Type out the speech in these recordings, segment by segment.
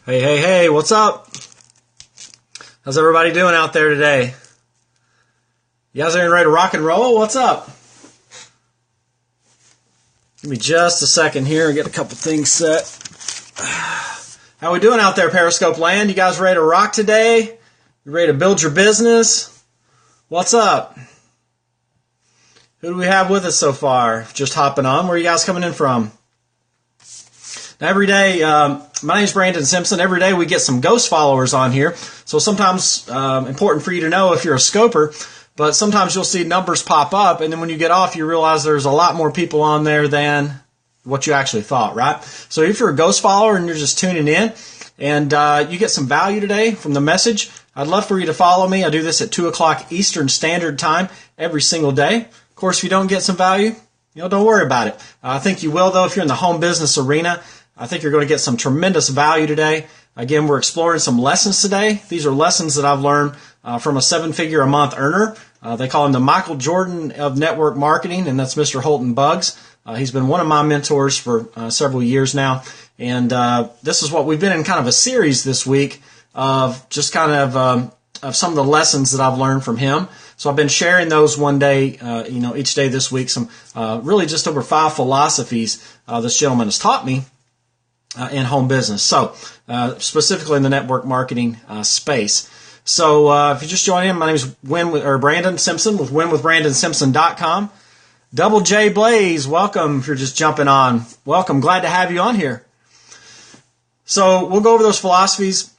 Hey, hey, hey, what's up? How's everybody doing out there today? You guys are ready to rock and roll? What's up? Give me just a second here and get a couple things set. How we doing out there, Periscope land? You guys ready to rock today? You ready to build your business? What's up? Who do we have with us so far? Just hopping on. Where are you guys coming in from? Now, every day, my name's Brandon Simpson. Every day we get some ghost followers on here. So sometimes important for you to know if you're a scoper, but sometimes you'll see numbers pop up, and then when you get off, you realize there's a lot more people on there than what you actually thought, right? So if you're a ghost follower and you're just tuning in, and you get some value today from the message, I'd love for you to follow me. I do this at 2 o'clock Eastern Standard Time every single day. Of course, if you don't get some value, don't worry about it. I think you will, though, if you're in the home business arena. I think you're going to get some tremendous value today. Again, we're exploring some lessons today. These are lessons that I've learned from a 7-figure-a-month earner. They call him the Michael Jordan of network marketing, and that's Mr. Holton Buggs. He's been one of my mentors for several years now. And this is what we've been in kind of a series this week of just kind of some of the lessons that I've learned from him. So I've been sharing those one day, each day this week, some really just over 5 philosophies this gentleman has taught me in home business. So specifically in the network marketing space. So if you just joined in, my name is Brandon Simpson with winwithbrandonsimpson.com. Double J Blaze, welcome if you're just jumping on. Welcome, glad to have you on here. So we'll go over those philosophies.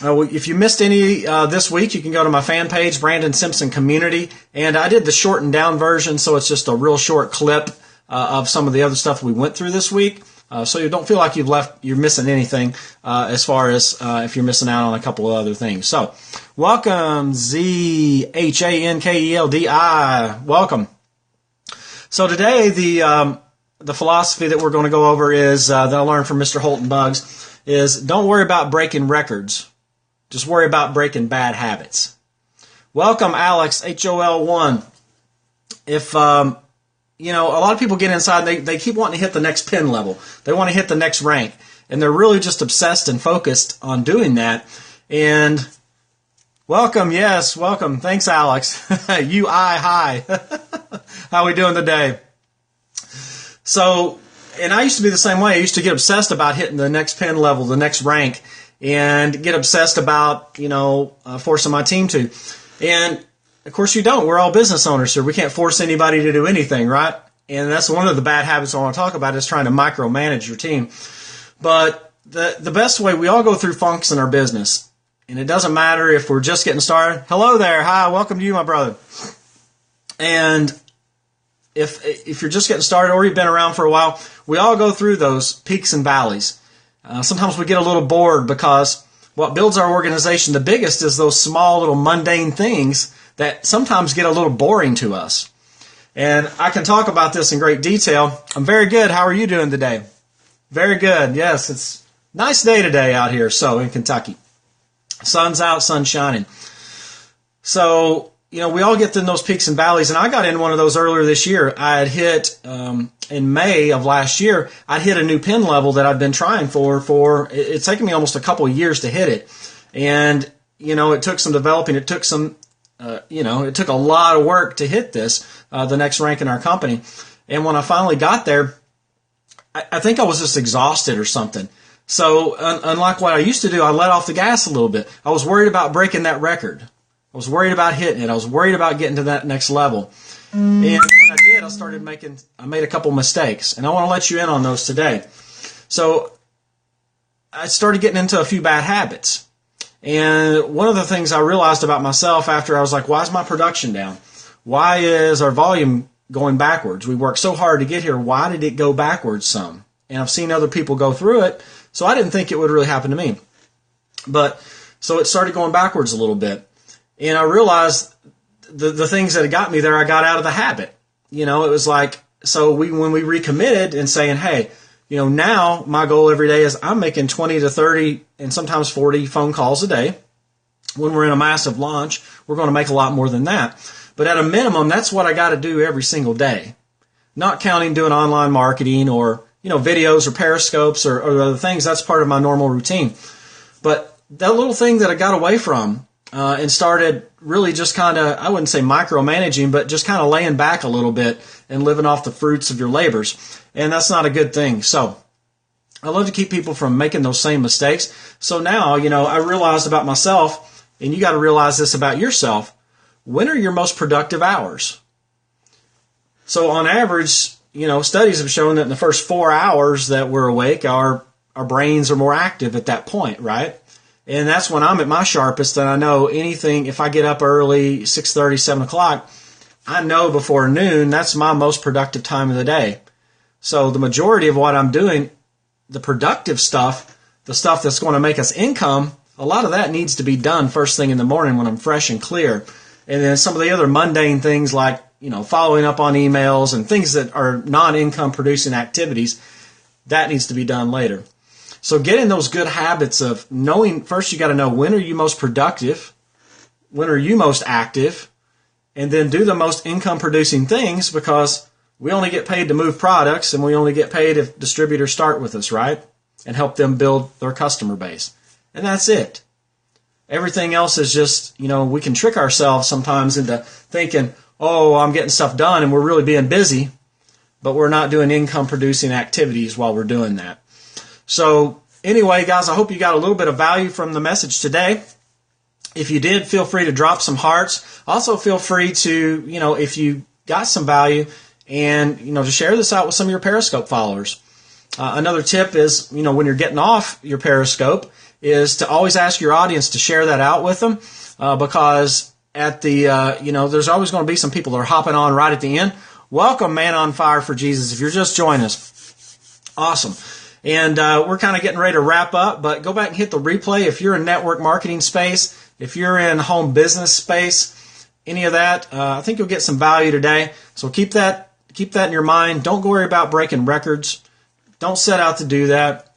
If you missed any this week, you can go to my fan page, Brandon Simpson Community, and I did the shortened down version, so it's just a real short clip of some of the other stuff we went through this week. So you don't feel like you're missing anything as far as if you're missing out on a couple of other things. So welcome, ZHANKELDI. Welcome. So today the philosophy that we're going to go over is that I learned from Mr. Holton Buggs is don't worry about breaking records. Just worry about breaking bad habits. Welcome, Alex, HOL1. If a lot of people get inside, they keep wanting to hit the next pin level. They want to hit the next rank. And they're really just obsessed and focused on doing that. And welcome, yes, welcome. Thanks, Alex. hi. How we doing today? So, and I used to be the same way. I used to get obsessed about hitting the next pin level, the next rank, and get obsessed about, forcing my team to. And of course you don't. We're all business owners, so we can't force anybody to do anything, right? And that's one of the bad habits I want to talk about is trying to micromanage your team. But the best way, we all go through funks in our business. And it doesn't matter if we're just getting started. Hello there. Hi, welcome to you, my brother. And if you're just getting started or you've been around for a while, we all go through those peaks and valleys. Sometimes we get a little bored because what builds our organization the biggest is those small little mundane things that sometimes get a little boring to us. And I can talk about this in great detail. I'm very good. How are you doing today? Very good. Yes, it's a nice day today out here, so in Kentucky. Sun's out, sun's shining. So, we all get in those peaks and valleys, and I got in one of those earlier this year. I had hit, in May of last year, I'd hit a new pin level that I'd been trying for it's taken me almost a couple of years to hit it. And, it took some developing, it took some it took a lot of work to hit this, the next rank in our company. And when I finally got there, I think I was just exhausted or something. So unlike what I used to do, I let off the gas a little bit. I was worried about breaking that record. I was worried about hitting it. I was worried about getting to that next level. And when I did, I made a couple mistakes. And I want to let you in on those today. So I started getting into a few bad habits. And one of the things I realized about myself after I was like, why is my production down? Why is our volume going backwards? We worked so hard to get here. Why did it go backwards some? And I've seen other people go through it, so I didn't think it would really happen to me. But so it started going backwards a little bit. And I realized the things that had got me there, I got out of the habit. It was like, so when we recommitted and saying, hey, now my goal every day is I'm making 20 to 30 and sometimes 40 phone calls a day. When we're in a massive launch, we're going to make a lot more than that. But at a minimum, that's what I got to do every single day. Not counting doing online marketing or, videos or periscopes or other things. That's part of my normal routine. But that little thing that I got away from and started really just kind of, I wouldn't say micromanaging, but just kind of laying back a little bit and living off the fruits of your labors. And that's not a good thing. So I love to keep people from making those same mistakes. So now, I realized about myself, and you got to realize this about yourself. When are your most productive hours? So on average, studies have shown that in the first 4 hours that we're awake, our brains are more active at that point, right? And that's when I'm at my sharpest, and I know anything, if I get up early, 6:30, 7 o'clock, I know before noon, that's my most productive time of the day. So the majority of what I'm doing, the productive stuff, the stuff that's going to make us income, a lot of that needs to be done first thing in the morning when I'm fresh and clear. And then some of the other mundane things like, following up on emails and things that are non-income producing activities, that needs to be done later. So getting those good habits of knowing, first you got to know when are you most productive, when are you most active, and then do the most income producing things, because we only get paid to move products, and we only get paid if distributors start with us, right? And help them build their customer base. And that's it. Everything else is just, we can trick ourselves sometimes into thinking, oh, I'm getting stuff done, and we're really being busy, but we're not doing income producing activities while we're doing that. So anyway, guys, I hope you got a little bit of value from the message today. If you did, feel free to drop some hearts. Also feel free to, if you got some value, and, to share this out with some of your Periscope followers. Another tip is, when you're getting off your Periscope, is to always ask your audience to share that out with them, because at the, there's always going to be some people that are hopping on right at the end. Welcome, Man on Fire for Jesus, if you're just joining us. Awesome. And we're kind of getting ready to wrap up, but go back and hit the replay. If you're in network marketing space, if you're in home business space, any of that, I think you'll get some value today. So keep that in your mind. Don't worry about breaking records. Don't set out to do that.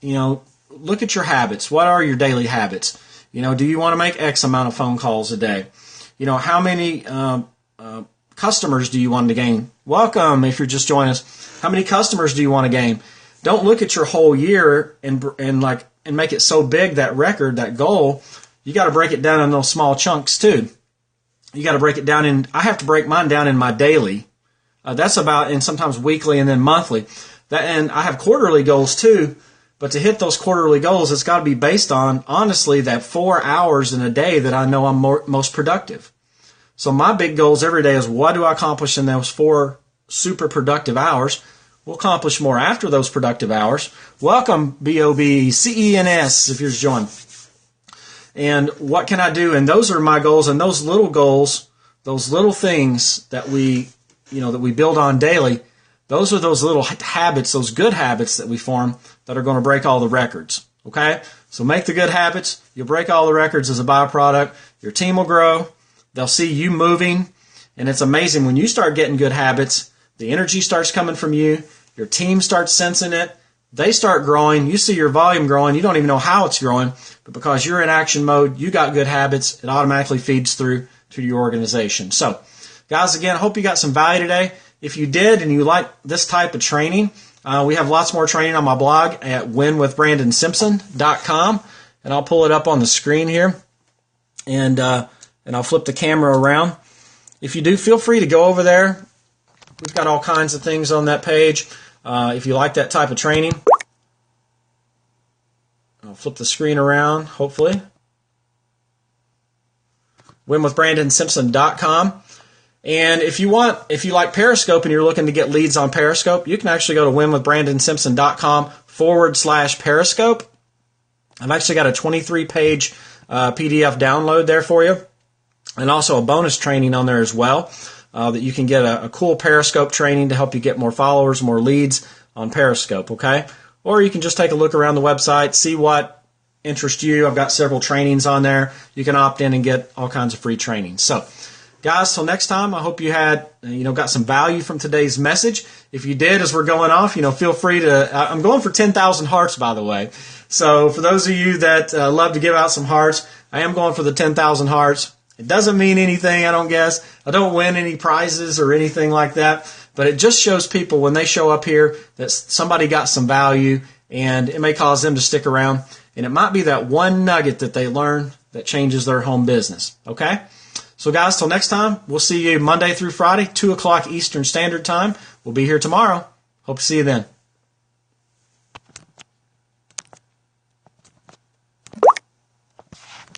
Look at your habits. What are your daily habits? Do you want to make X amount of phone calls a day? How many customers do you want to gain? Welcome, if you're just joining us. How many customers do you want to gain? Don't look at your whole year and make it so big, that record, that goal. You got to break it down in those small chunks too. You got to break it down in. I have to break mine down in my daily. That's about, and sometimes weekly and then monthly. And I have quarterly goals too. But to hit those quarterly goals, it's got to be based on, honestly, that 4 hours in a day that I know I'm most productive. So my big goals every day is, what do I accomplish in those 4 super productive hours? We'll accomplish more after those productive hours. Welcome, BOBCENS, if you're just joining. And what can I do? And those are my goals. And those little goals, those little things that we build on daily, those are those little habits, those good habits that we form that are going to break all the records. Okay? So make the good habits. You'll break all the records as a byproduct. Your team will grow. They'll see you moving. And it's amazing when you start getting good habits, the energy starts coming from you. Your team starts sensing it. They start growing. You see your volume growing. You don't even know how it's growing. But because you're in action mode, you got good habits, it automatically feeds through to your organization. So, guys, again, I hope you got some value today. If you did and you like this type of training, we have lots more training on my blog at winwithbrandonsimpson.com. And I'll pull it up on the screen here. And I'll flip the camera around. If you do, feel free to go over there. We've got all kinds of things on that page. If you like that type of training, I'll flip the screen around, hopefully. winwithbrandonsimpson.com. And if you like Periscope and you're looking to get leads on Periscope, you can actually go to winwithbrandonsimpson.com/Periscope. I've actually got a 23-page PDF download there for you, and also a bonus training on there as well, that you can get a cool Periscope training to help you get more followers, more leads on Periscope, okay? Or you can just take a look around the website, see what interests you. I've got several trainings on there. You can opt in and get all kinds of free training. So, guys, till next time, I hope you had, got some value from today's message. If you did, as we're going off, feel free to, I'm going for 10,000 hearts, by the way. So for those of you that love to give out some hearts, I am going for the 10,000 hearts. It doesn't mean anything, I don't guess. I don't win any prizes or anything like that. But it just shows people when they show up here that somebody got some value, and it may cause them to stick around. And it might be that one nugget that they learn that changes their home business. Okay? So guys, till next time, we'll see you Monday through Friday, 2 o'clock Eastern Standard Time. We'll be here tomorrow. Hope to see you then.